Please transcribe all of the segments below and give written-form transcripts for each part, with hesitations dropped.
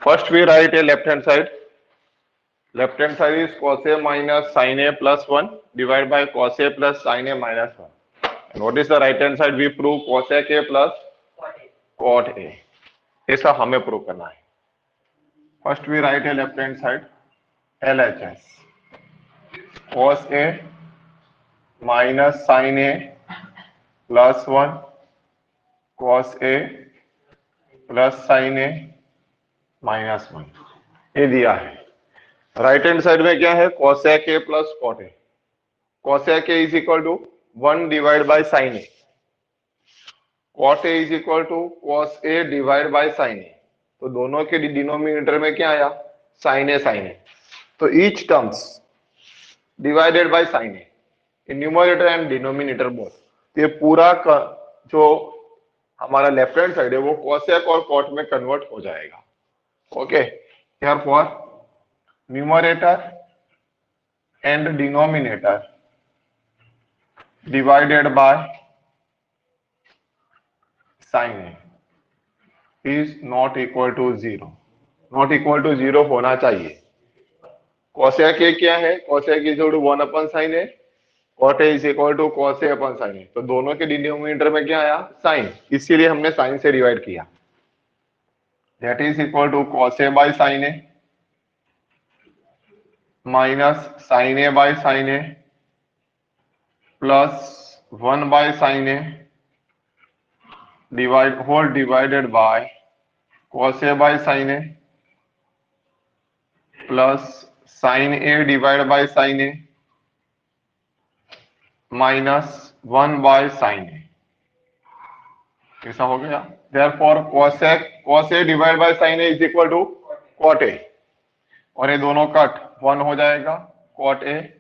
First we write a left hand side. Left hand side is cos A minus sin A plus 1 divided by cos A plus sin A minus 1. And what is the right hand side? We prove cosec A plus cot A. ऐसा हमें prove करना है. First we write a left hand side LHS. Cos A minus sin A plus 1 cos A plus sin A minus 1 ये दिया है. Right hand side में क्या है? cosec A plus cot A. cosec A is equal to 1 divided by sin A. cot A is equal to cos A divided by sin A. तो दोनों के denominator में क्या आया? sin A sin A. तो each terms divided by sin A in numerator and denominator both. तो ये पूरा जो हमारा लेफ्ट हैंड साइड है वो cosec और cot में कन्वर्ट हो जाएगा. Okay, therefore numerator and denominator divided by sin A is not equal to 0. Not equal to 0 होना चाहिए. cosec A क्या है? cosec is equal to 1 upon sin A. cot A is equal to cos A upon sin A. तो दोनों के denominator में क्या आया? sin. इसीलिए हमने sin से डिवाइड किया. That is equal to cos A by sin A minus sin A by sin A plus 1 by sin A divided by cos A by sin A plus sin A divided by sin A minus 1 by sin A. ऐसा हो गया. Therefore cos A divided by sin A is equal to cot A. और ये दोनों cut 1 हो जाएगा. cot A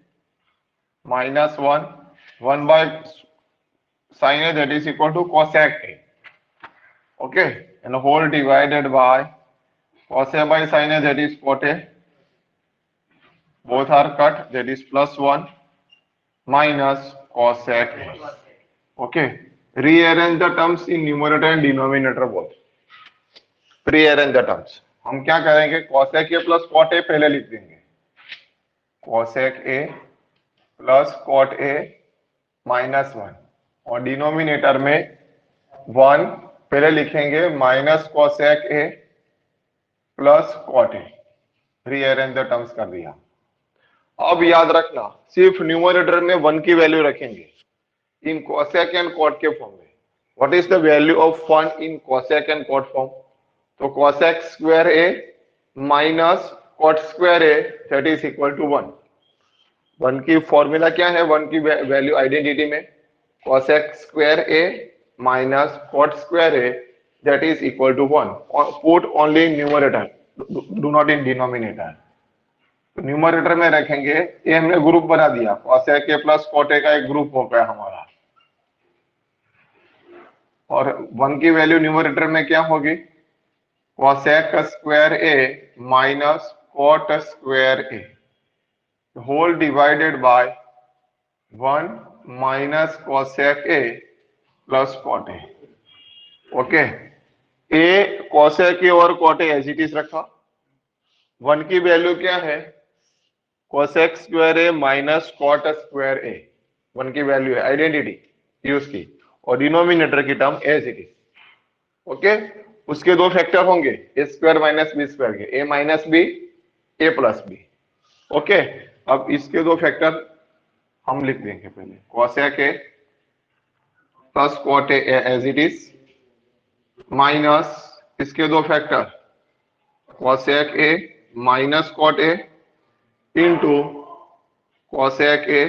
minus 1 by sin A that is equal to cosec A. Okay, and whole divided by cos A by sin A that is cot A. Both are cut, that is plus 1 minus cosec A. Okay, rearrange the terms in numerator and denominator both. Rearrange the terms. हम क्या करेंगे? cosec A plus cot A पहले लिख देंगे. cosec A plus cot A minus 1 और denominator में 1 पहले लिखेंगे minus cosec A plus cot A. Rearrange the terms कर दिया. अब याद रखना सिर्फ न्यूमरेटर में 1 की वैल्यू रखेंगे इन cosec एंड cot के फॉर्म में. What is the value of 1 in cosec and cot form? तो cosec square A minus cot square A that is equal to 1. 1 की फॉर्मूला क्या है? 1 की वैल्यू आइडेंटिटी में cosec square A minus cot square A that is equal to 1. Put only in numerator, do not in denominator. Numerator में रखेंगे. ये हमने group बना दिया. cosec A plus cot A का एक ग्रुप हो गया हमारा. और 1 की वैल्यू न्यूमरेटर में क्या होगी? cosec square A minus cot square A whole divided by 1 minus cosec A plus cot A. Okay, A cosec A और cot A as it is रखा. 1 की वैल्यू क्या है? cosec square A minus cot square A. 1 की value है, identity use की. और denominator की term as it is. Okay, उसके दो फैक्टर होंगे A square minus B square के. A minus B, A plus B. Okay, अब इसके दो फैक्टर हम लिख देंगे. पहले cosec A plus cot A as it is minus इसके दो factor cosec A minus cot A into cosec A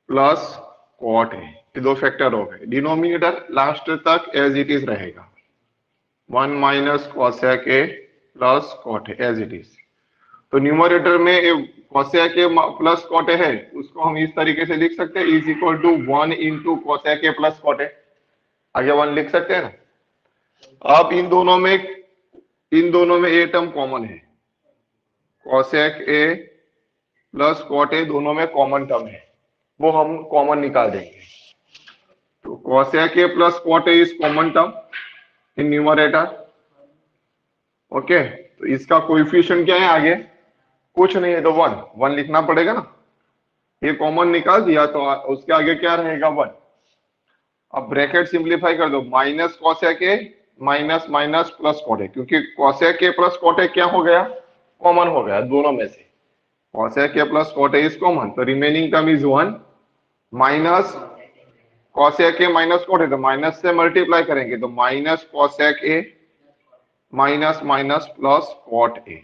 plus cot A. ये दो फैक्टर हो गए. डिनोमिनेटर लास्ट तक एज इट इज रहेगा. 1 minus cosec A plus cot A as it is. तो numerator में cosec A plus cot A है, उसको हम इस तरीके से लिख सकते हैं is equal to 1 into cosec A plus cot A. आगे 1 लिख सकते हैं ना. अब इन दोनों में ए टर्म कॉमन है. cosec A plus cot A दोनों में कॉमन टर्म है, वो हम कॉमन निकाल देंगे. तो cosec A plus cot A is common term in numerator. Okay, तो इसका कोएफिशिएंट क्या है आगे? कुछ नहीं है तो वन, वन लिखना पड़ेगा ना। ये कॉमन निकाल दिया तो उसके आगे क्या रहेगा? वन। अब ब्रैकेट सिंप्लीफाई कर दो, minus cosec A minus minus plus cot A, क्योंकि cosec A plus cot A क्या हो गया? कॉमन हो गया दोनों में से। Cosec A plus cot A is common, तो remaining term is one minus cosec A minus cot A, तो माइनस से मल्टीप्लाई करेंगे तो minus cosec A minus minus plus cot A.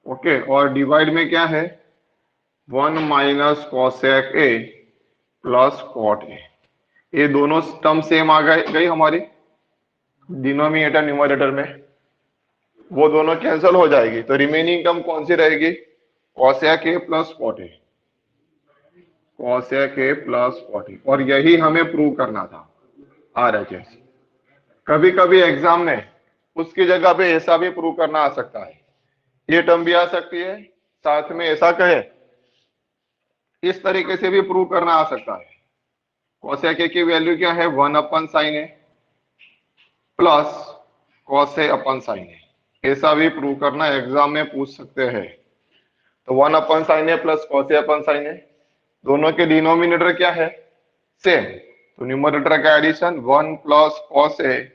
Okay, और डिवाइड में क्या है? One minus cosec A plus cot A. ये दोनों टर्म सेम आ गई हमारी डिनोमिनेटर न्यूमरेटर में, वो दोनों कैंसिल हो जाएगी, तो रिमेनिंग टर्म कौन सी रहेगी? Cosec A plus cot A, cosec A plus cot A. और यही हमें प्रूव करना था आरएचएस। कभी कभी एग्जाम में उसकी जगह पे ऐसा भी प्रूव करना आ सकता है, ये टर्म भी आ सकती है, साथ में ऐसा कहे इस तरीके से भी प्रूव करना आ सकता है। कॉसेक ए की वैल्यू क्या है? One upon sine A plus cos A upon sine ए, ऐसा भी प्रूव करना एग्जाम में पूछ सकते हैं। तो one upon sine A plus cos A upon sine A, दोनों के डिनोमिनेटर क्या है? सेम, तो न्यूमरेटर का addition one plus cos A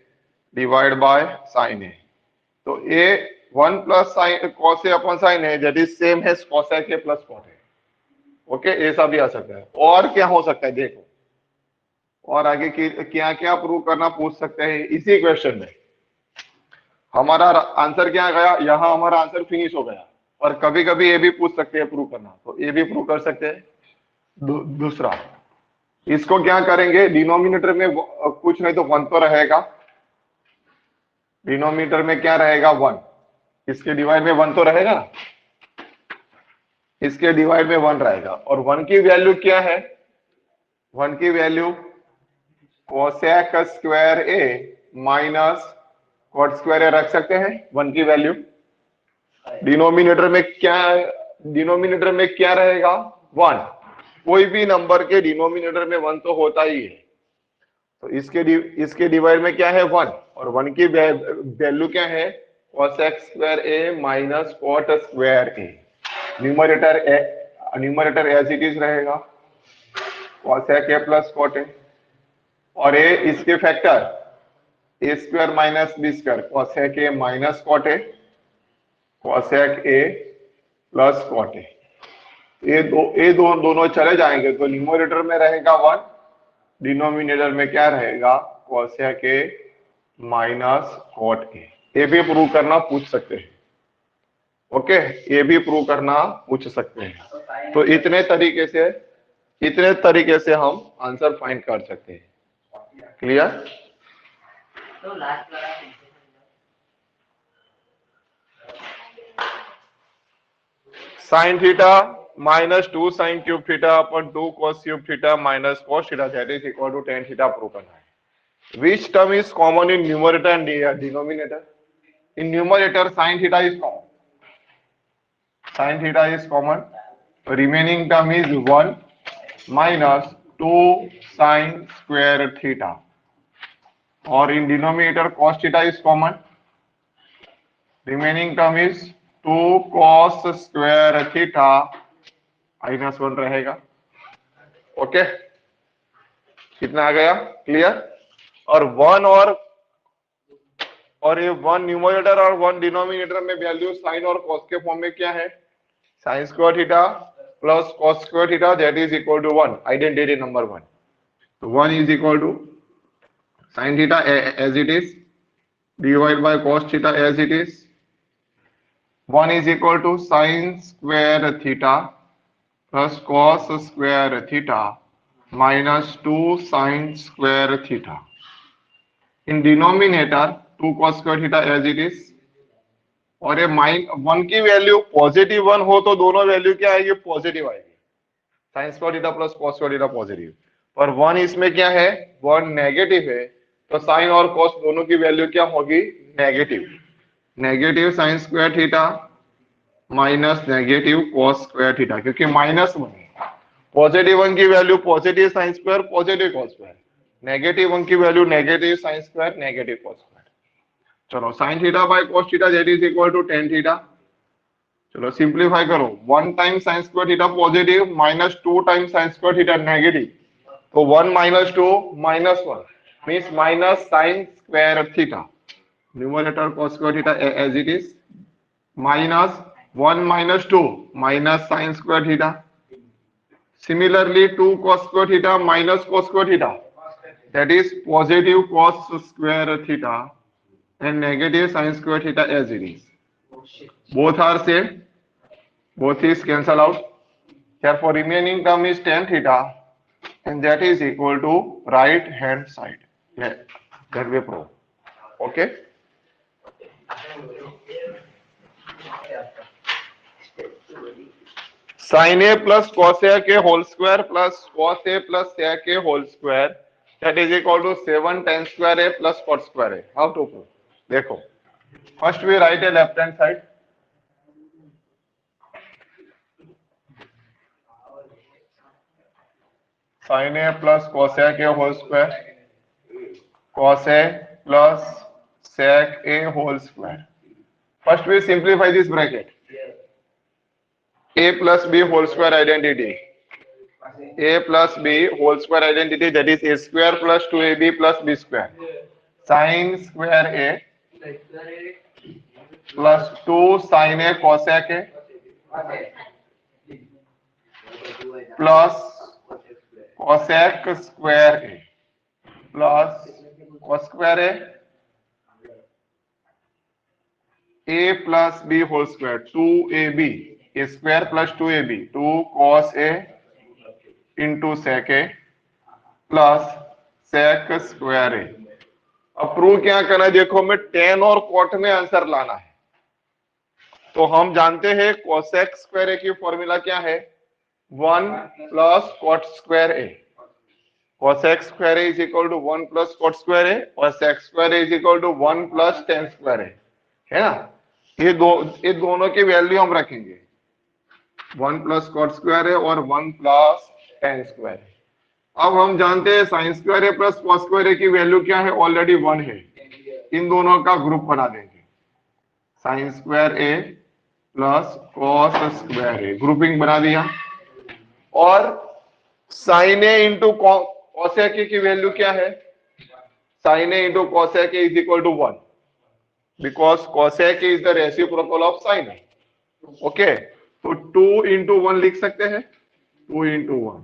divide by sine A. तो A one plus sine cos A upon sine A that is same है cosec A plus cot A. Okay, ऐसा भी आ सकता है। और क्या हो सकता है देखो, और आगे क्या क्या प्रूव करना पूछ सकते हैं इसी क्वेश्चन में। हमारा आंसर क्या गया? यहाँ हमारा आंसर फिनिश हो गया। और कभी कभी ये भी पूछ सकते हैं प्रूव करना, तो ये भी प्रूव कर सकते हैं। दूसरा, इसको क्या करेंगे? डिनोमिनेटर में कुछ नहीं तो वन तो रहेगा, डिनोमिनेटर में क्या रहेगा? वन। इसके डिवाइड में वन तो रहेगा ना, इसके डिवाइड में वन रहेगा। और वन की वैल्यू क्या है? वन की value cosec square A minus cot square ए रख सकते हैं वन की वैल्यू। डिनोमिनेटर में क्या रहेगा? वन। कोई भी नंबर के डिनोमिनेटर में वन तो होता ही है, तो इसके डिवाइड में क्या है? वन। और वन की वैल्यू क्या है? Cosec square A minus cot square A. Numerator as it is रहेगा, cosec A plus cot A, और ए इसके factor a square minus B square, cosec A minus cot A, cosec A plus cot A. दोनों चले जाएंगे तो numerator में रहेगा one, denominator में क्या रहेगा? Cosec A minus cot A. ये भी प्रूव करना पूछ सकते हैं। ओके, ये भी प्रूव करना पूछ सकते हैं। तो इतने तरीके से हम आंसर फाइंड कर सकते हैं। क्लियर? तो लास्ट वाला sine theta minus two sine cube theta upon two cos cube theta minus cos theta that is equal to tan theta prove करना है। Which term is common in numerator and denominator? In numerator sine theta is common, sine theta is common, remaining term is one minus two sine square theta. और in denominator cos theta is common, remaining term is 2 cos square theta minus one रहेगा। Okay, कितना आ गया? Clear? और one और ये one numerator और one denominator में वैल्यू साइन और कॉस के फॉर्म में क्या है? Sine square theta plus cos square theta that is equal to one, identity number one. तो one is equal to sin theta as it is divided by cos theta as it is, 1 is equal to sin square theta plus cos square theta minus 2 sin square theta. In denominator 2 cos square theta as it is, और ये one की value positive one हो तो दोनों value क्या आएगी? Positive आएगी। sin square theta plus cos square theta positive, पर वन इसमें क्या है? वन नेगेटिव है, तो साइन और कॉस दोनों की वैल्यू क्या होगी? Negative. Negative sine square theta minus negative cos square theta, क्योंकि माइनस वन है। पॉजिटिव वन की value positive sine square positive cos square, negative one की value negative sine square negative cos square. चलो sine theta by cos theta that is equal to tan theta. चलो simplify करो, 1 time sine square theta positive minus 2 time sine square theta negative, तो 1 minus 2 minus 1 means minus sine square theta, numerator cos square theta as it is, minus 1 minus 2 minus sine square theta, similarly 2 cos square theta minus cos square theta that is positive cos square theta and negative sin square theta as it is. Both are same, both is cancel out. Therefore remaining term is tan theta and that is equal to right hand side. Yeah, that we prove. Okay. Sin a plus cos a के whole square plus cos a plus sec a whole square that is equal to 7 tan square a plus cot square a. How to prove? देखो, first we write a left hand side. Sin a plus cos a के whole square, cos a plus sec a whole square. First we simplify this bracket. A plus b whole square identity. A plus b whole square identity that is a square plus 2ab plus b square. Sin square a plus 2 sin a cosec a plus cosec square a plus cos square a plus b whole square 2ab, a square plus 2ab, 2 cos a into sec a plus sec square A. अब prove क्या करना है, देखो हमें tan और cot में answer लाना है, तो हम जानते हैं cosec स्क्वायर ए की फॉर्मूला क्या है, 1 plus cot square A. cosec square A is equal to 1 plus cot square A और sec square A is equal to 1 plus tan square A, है ना। ये दोनों की वैल्यू हम रखेंगे, 1 प्लस cot स्क्वायर ए और 1 प्लस tan स्क्वायर ए। अब हम जानते हैं sign square A plus cos square A की वैल्यू क्या है, ऑलरेडी 1 है, इन दोनों का ग्रुप बना देंगे, sine square A plus cos square A, grouping बना दिया। और sine A into cosec A की वैल्यू क्या है, sine A into cosec A is equal to 1 because cosec A is the reciprocal of sine A. Okay, तो 2 into 1 लिख सकते हैं, 2 इंटू 1।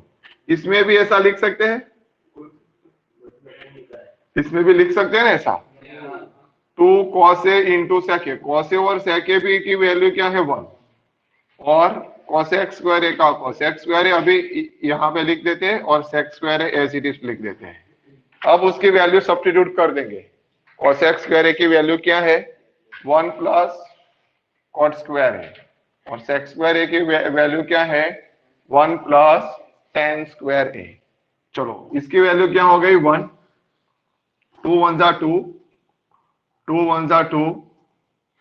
इसमें भी ऐसा लिख सकते हैं, इसमें भी लिख सकते हैं ना ऐसा, 2 cos a into sec a, cos a और sec a भी की वैल्यू क्या है 1 और cosec स्क्वायर a का cosec स्क्वायर a अभी यहां पे लिख देते हैं और sec square a as it is लिख देते हैं। अब उसकी वैल्यू सब्स्टिट्यूट कर देंगे, cosec स्क्वायर a की वैल्यू क्या है 1 प्लस cot स्क्वायर a और sec स्क्वायर a की वैल्यू क्या है 1 प्लस tan स्क्वायर ए। चलो इसकी वैल्यू क्या हो गई 1, 2 1 जा 2, 2 1 जा 2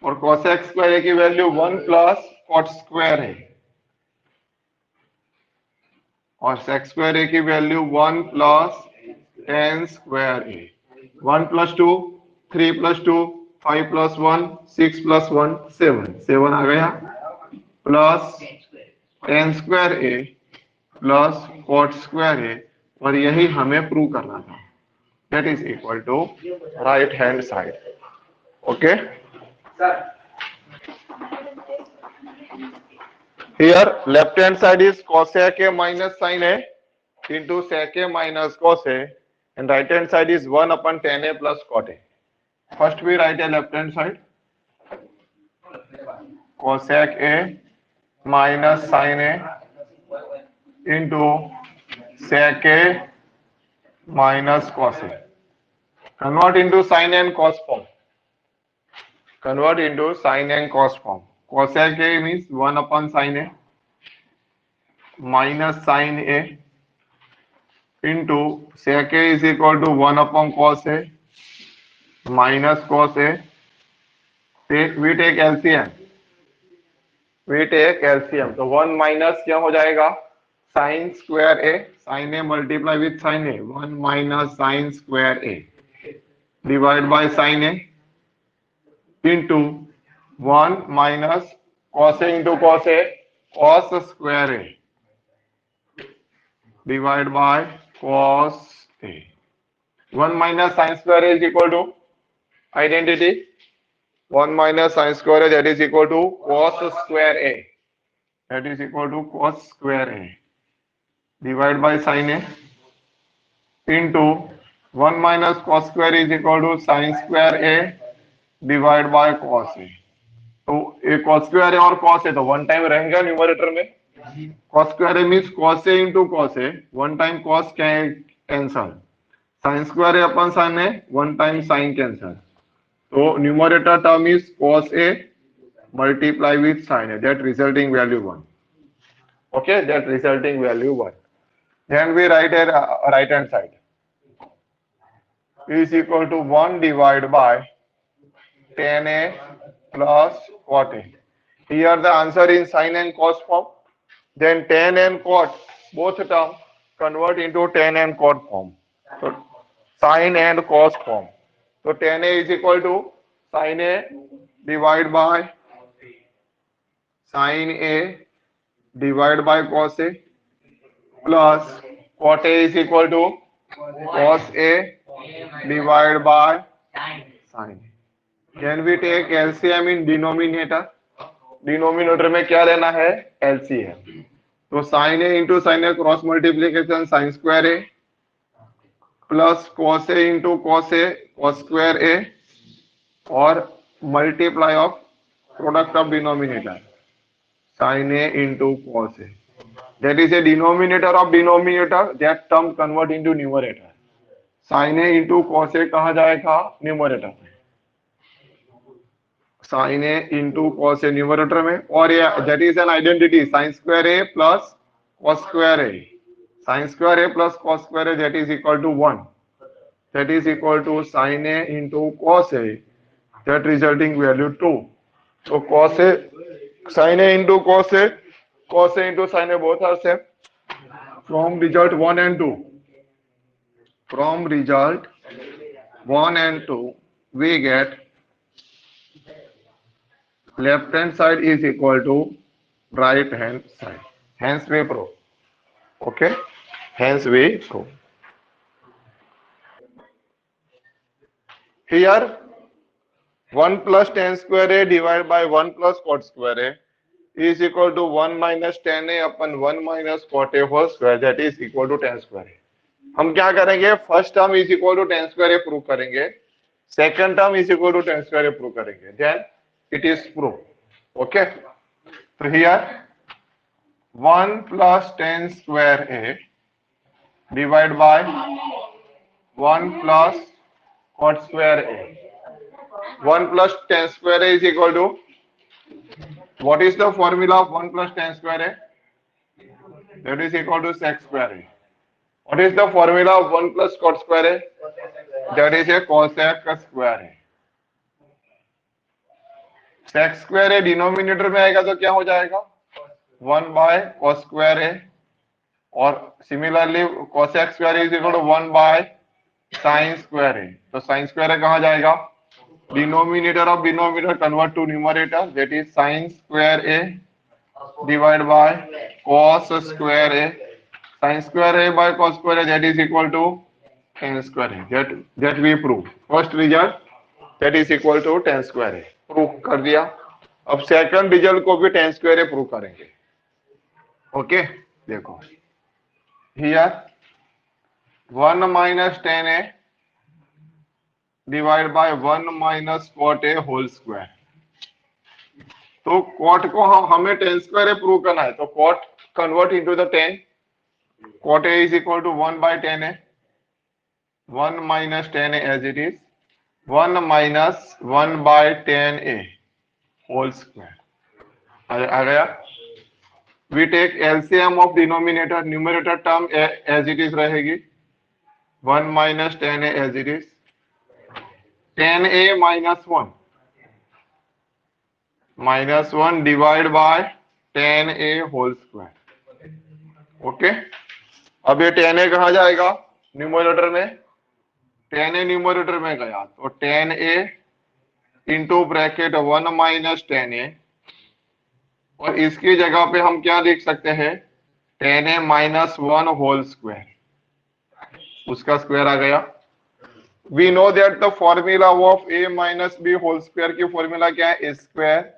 और cosec स्क्वायर ए की value 1 plus cot square A और sec स्क्वायर ए की value 1 plus tan square A. 1 plus 2 3 plus 2 5 plus 1 6 plus 1 7 आ गया plus tan square A plus cot square A और यही हमें प्रूव करना था, that is equal to right hand side. Okay, here left hand side is cosec a minus sin a into sec a minus cos a and right hand side is 1 upon tan a plus cot a. First we write a left hand side, cosec a minus sin a into sec a minus cos a. Convert into sin and cos form. Convert into sin and cos form. Cosec a means 1 upon sin a minus sin a into sec a is equal to 1 upon cos a minus cos a. We take LCM. We take LCM. तो 1 minus क्या हो जाएगा sine square A, sine A multiply with sine A, 1 minus sine square A divide by sine A into 1 minus cos A into cos A, cos square A divide by cos A. 1 minus sine square A is equal to identity 1 minus sin square A, that is equal to cos square A, that is equal to cos square A divided by sin A into 1 minus cos square is equal to sin square A divided by cos A। तो ये cos square A और cos A तो one time रहेगा numerator में, cos square A means cos A into cos A, one time cos cancel, sin square A upon sin A, one time sin cancel. So numerator term is cos A multiply with sin A, that resulting value 1. Okay, that resulting value 1. Then we write at right hand side is equal to 1 divided by tan A plus cot A. Here the answer in sin and cos form. Then tan and cot both term convert into tan and cot form. So sin and cos form. So tan A is equal to sin A divided by sin A divided by cos A plus cot A is equal to cos A divided by sin A. Then we take LCM in denominator. Denominator में क्या लेना है? LCM. तो sin A into sin A cross multiplication sin square A plus cos A into cos A cos square A और multiply of product of denominator sin A into cos A. That is a denominator of denominator, that term convert into numerator. sin A into cos A कहाँ जाएगा? Numerator में. sin A into cos A numerator में, और ये that is an identity sin square A plus cos square A. sin square A plus cos square A, that is equal to 1. That is equal to sin A into cos A, that resulting value 2. So cos A, sin A into cos A, cos A into sin A both are same. From result 1 and 2. From result 1 and 2, we get left hand side is equal to right hand side. Hence we prove. Okay? Hence we prove. Here 1 plus tan square A divided by 1 plus cot square A is equal to 1 minus tan A upon 1 minus cot A whole square, that is equal to tan square A. हम क्या करेंगे? First term is equal to tan square A prove करेंगे, second term is equal to tan square A prove करेंगे, then it is prove. Okay, तो here 1 plus tan square A divided by 1 plus cot square A. 1 plus tan square A is equal to, what is the formula of 1 plus tan square A? That is equal to sec square A. What is the formula of 1 plus cot square A? That is a cosec square A. sec square A denominator में आएगा तो क्या हो जाएगा? 1 by cos square A, और similarly cosec square A is equal to 1 by sin square A. तो sin square A कहाँ जाएगा? Denominator of denominator convert to numerator, that is sin square A divided by cos square A. Sin square A by cos square A, that is equal to tan square A. That we prove. First result, that is equal to tan square A. Prove कर दिया. अब second result को भी tan square A prove करेंगे. Okay, देखो here 1 minus tan A divide by 1 minus cot A whole square. तो cot को हमें tan square A प्रूव करना है, तो cot convert into the tan. Cot A is equal to 1 by tan A. 1 minus tan A as it is. 1 minus 1 by tan A whole square. आ गया. We take LCM of denominator, numerator term as it is रहेगी. 1 minus tan A as it is. Tan A minus 1. Minus 1 divided by tan A whole square. Okay, अब ये tan A कहाँ जाएगा? Numerator में. tan A numerator में गया तो tan A into bracket 1 minus tan A, और इसकी जगह पे हम क्या लिख सकते हैं, tan A minus one whole square, उसका स्क्वायर आ गया। We know that the formula of A minus B whole square की फॉर्मूला क्या है, A square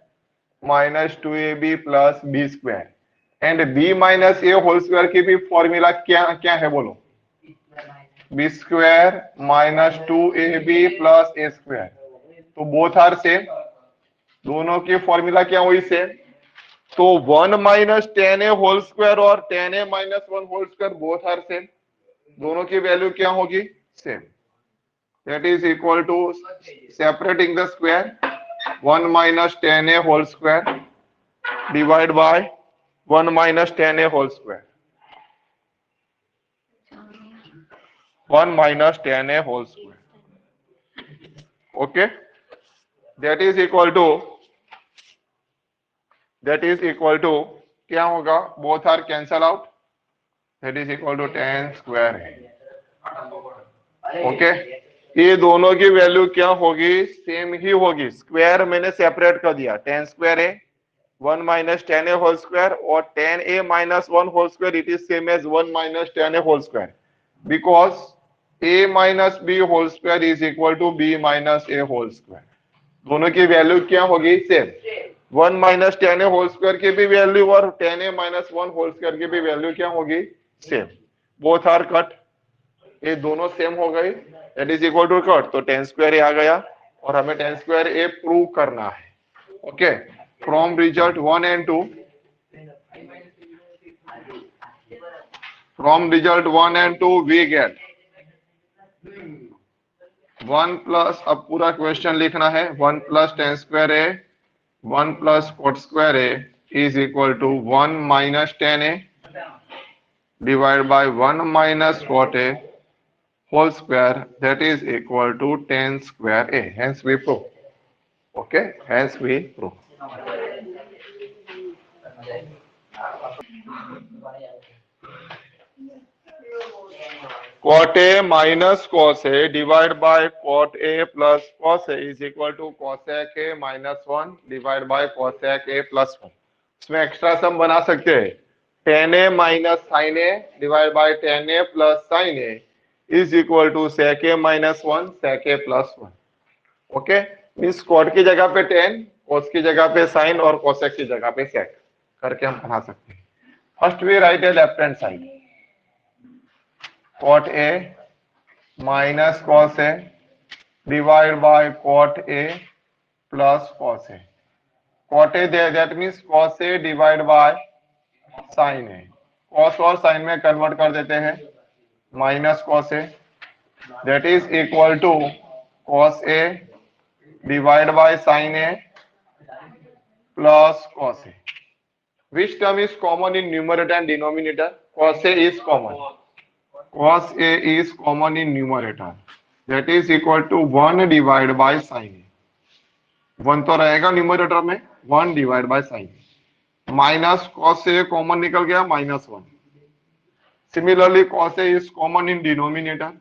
minus two A B plus B square, and B minus A whole square की भी formula क्या क्या है बोलो, B square minus two A B plus A square. तो बोथ आर सेम, दोनों की फॉर्मूला क्या हुई सेम। तो 1 minus tan A whole square और tan A minus one whole square both are same, दोनों की वैल्यू क्या होगी, same. That is equal to separating the square, 1 minus tan A whole square divide by 1 minus tan A whole square, 1 minus 10a whole square. Okay, that is equal to क्या होगा, both are cancel out, that is equal to 10 square a. Okay, ये दोनों की value क्या होगी, same ही होगी। Square मैंने separate कर दिया, 10 square A 1 minus 10a whole square और 10a minus 1 whole square, it is same as 1 minus 10a whole square, because a minus B whole square is equal to B minus A whole square. दोनों की value क्या होगी, सेम। 1 minus tan A whole square की भी value और 10a minus one whole square की भी वैल्यू क्या होगी, सेम। बोथ आर कट, ये दोनों सेम हो गई, that is equal to cot, तो 10 स्क्वायर ए आ गया और हमें 10 स्क्वायर ए प्रूव करना है। ओके, फ्रॉम रिजल्ट 1 and 2, फ्रॉम result 1 and 2 we get 1 plus, अब पूरा क्वेश्चन लिखना है, 1 plus 10 square A 1 plus cot square A is equal to 1 minus 10 A divide by 1 minus cot A whole square, that is equal to 10 square A. Hence we prove, okay, hence we prove. cot a minus cos a divided by cot a plus cos a is equal to cosec a minus 1 divided by cosec a plus 1। इसमें extra सम बना सकते हैं, tan a minus sin a divided by tan a plus sin a is equal to sec a minus 1 sec a plus 1। Okay, means cot की जगह पे tan, cos की जगह पे sin और cosec की जगह पे sec करके हम बना सकते हैं। First we write a left hand side, cot a minus cos a divided by cot a plus cos a, cot a there, that means cos a divided by sin a, cos और sin में convert कर देते हैं, minus cos a, that is equal to cos a divided by sin a plus cos a। Which term is common in numerator and denominator? Cos a is common, cos a is common in numerator, that is equal to 1 divided by sin a। 1 तो रहेगा numerator में, 1 divide by sine A, minus cos a common निकल गया, minus 1। Similarly cos a is common in denominator,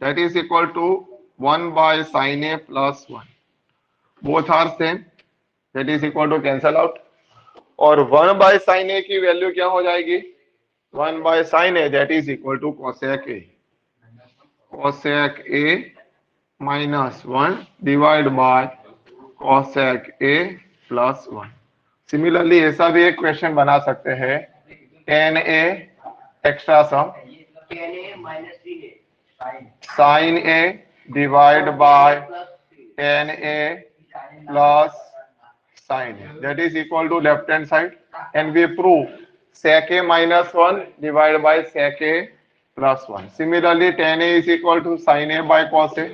that is equal to 1 by sin a plus 1। both are same, that is equal to cancel out, और 1 by sin a की value क्या हो जाएगी, 1 by sin a, that is equal to cosec a, cosec a minus 1 divided by cosec a plus 1। Similarly ऐसा भी एक question बना सकते हैं, tan a extra sum sin a divide बाय tan a plus sin a, that is equal to left hand side, and we prove sec a minus 1 divided by sec a plus 1। Similarly, tan a is equal to sin a by cos a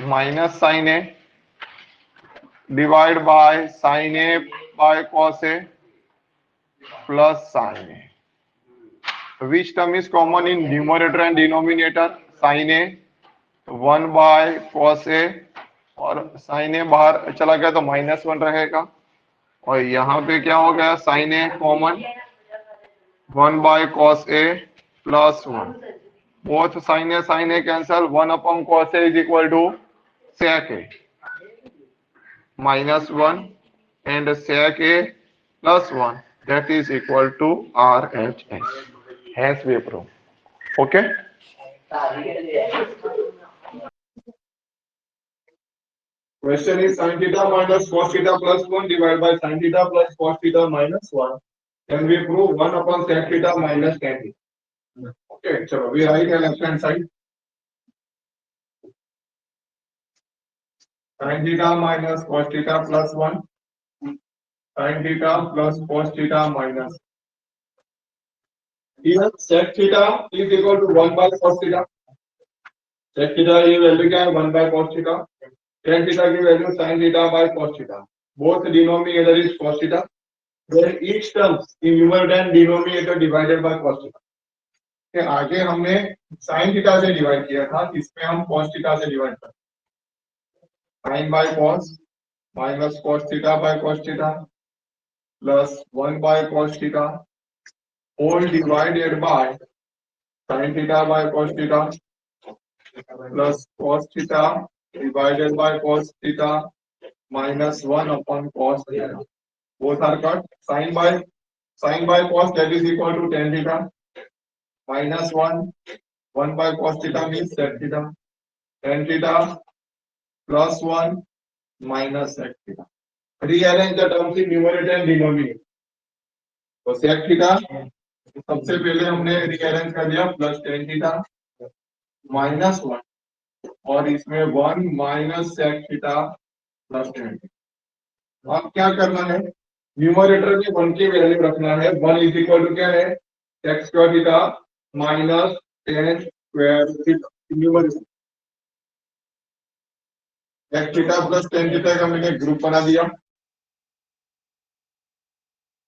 minus sin a divided by sin a by cos a plus sin a। Which term is common in numerator and denominator? sin a, 1 by cos a, और sin a बाहर चला गया तो minus 1 रहेगा, और यहाँ पे क्या हो गया, sin a common, 1 by cos a plus 1, both sin a cancel, 1 upon cos a is equal to sec a minus 1 and sec a plus 1, that is equal to RHS. Hence we prove. Okay. Question is sin theta minus cos theta plus 1 divided by sin theta plus cos theta minus 1. Then we prove 1 upon sec theta minus tan theta. Okay, so we write on left hand side. Sin theta minus cos theta plus 1. Sin theta plus cos theta minus. Here sec theta is equal to 1 by cos theta. Sec theta की value क्या है 1 by cos theta. Tan theta की value sin theta by cos theta. Both denominator is cos theta. Then each term in numerator and denominator divided by cos theta. के आगे हमने sin theta से divide किया था, इसमें हम cos theta से डिवाइड करते हैं. sin by cos minus cos theta by cos theta plus 1 by cos theta all divided by sin theta by cos theta plus cos theta divided by cos theta minus 1 upon cos theta. Both are cut. Sin by cos, that is equal to tan theta minus 1 by cos theta means sec theta. Tan theta plus 1 minus sec theta. Rearrange the terms in numerator and denominator. तो sec theta सबसे पहले हमने rearrange कर दिया plus tan theta minus 1 और इसमें 1 minus sec theta plus tan theta. अब क्या करना है, न्यूमरेटर में 1 की वैल्यू रखना है. 1 इज इक्वल टू क्या है sec square theta minus tan square theta. Numerator sec theta plus tan theta का मैंने ग्रुप बना दिया.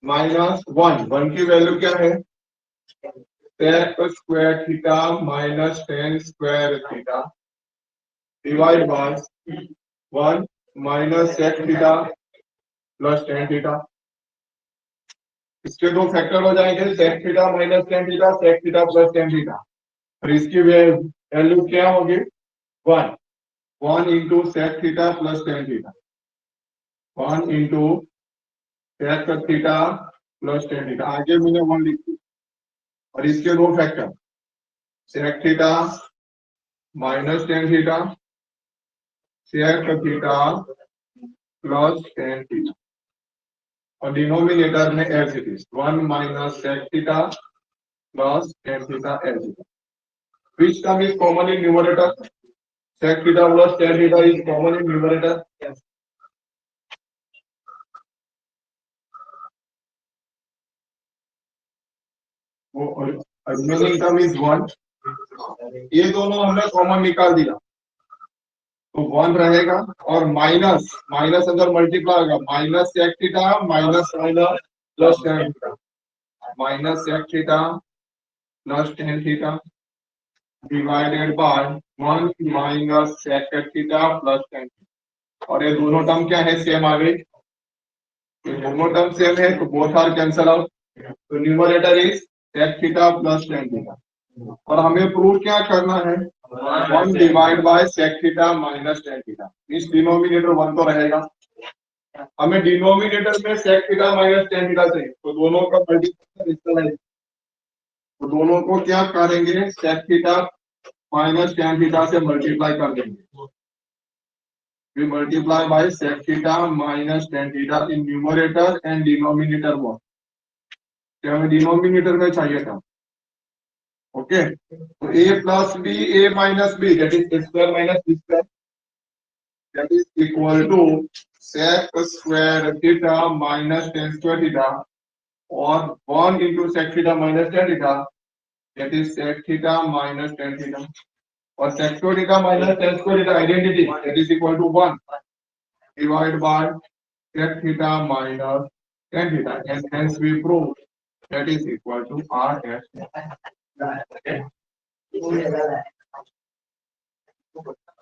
माइनस 1 की वैल्यू क्या है sec square theta minus tan square theta divide by 1 minus sec theta plus tan theta. इसके दो factor हो जाएंगे sec theta minus tan theta, sec theta plus tan theta. और इसकी वैल्यू क्या होगी 1 into sec theta plus tan theta 1 into sec theta plus tan theta. आगे मैंने 1 लिख दिया और इसके दो factor sec theta minus tan theta sec theta plus tan theta और डिनोमिनेटर में as it is 1 minus sec theta plus tan theta as it is. Which term is common in numerator? Sec theta plus tan theta is common in numerator. Yes. Remaining term is 1. ये दोनों हमने common निकाल दिया तो 1 रहेगा और minus अंदर multiply होगा minus sec theta minus plus tan theta minus sec theta plus tan theta divided by 1 minus sec theta plus tan theta. और ये दोनों टर्म क्या है सेम आ गई. ये दोनों टर्म सेम है तो बोथ आर कैंसल आउट. तो numerator is sec theta plus tan theta. और हमें प्रूव क्या करना है 1 divide by sec theta minus tan theta. इस डिनोमिनेटर 1 तो रहेगा. हमें डिनोमिनेटर में sec theta minus tan theta चाहिए तो दोनों का मल्टीप्लाई तो दोनों को क्या करेंगे sec theta minus tan theta से मल्टीप्लाई कर देंगे. We multiply by sec theta minus tan theta in numerator and denominator both. क्या हमें डिनोमिनेटर में चाहिए था. ओके तो a plus b a minus b that is a square minus b square that is equal to sec square theta minus tan square theta और 1 into sec theta minus tan theta that is sec theta minus tan theta. और sec square theta minus tan square theta identity that is equal to 1 divided by sec theta minus tan theta and hence we prove that is equal to R.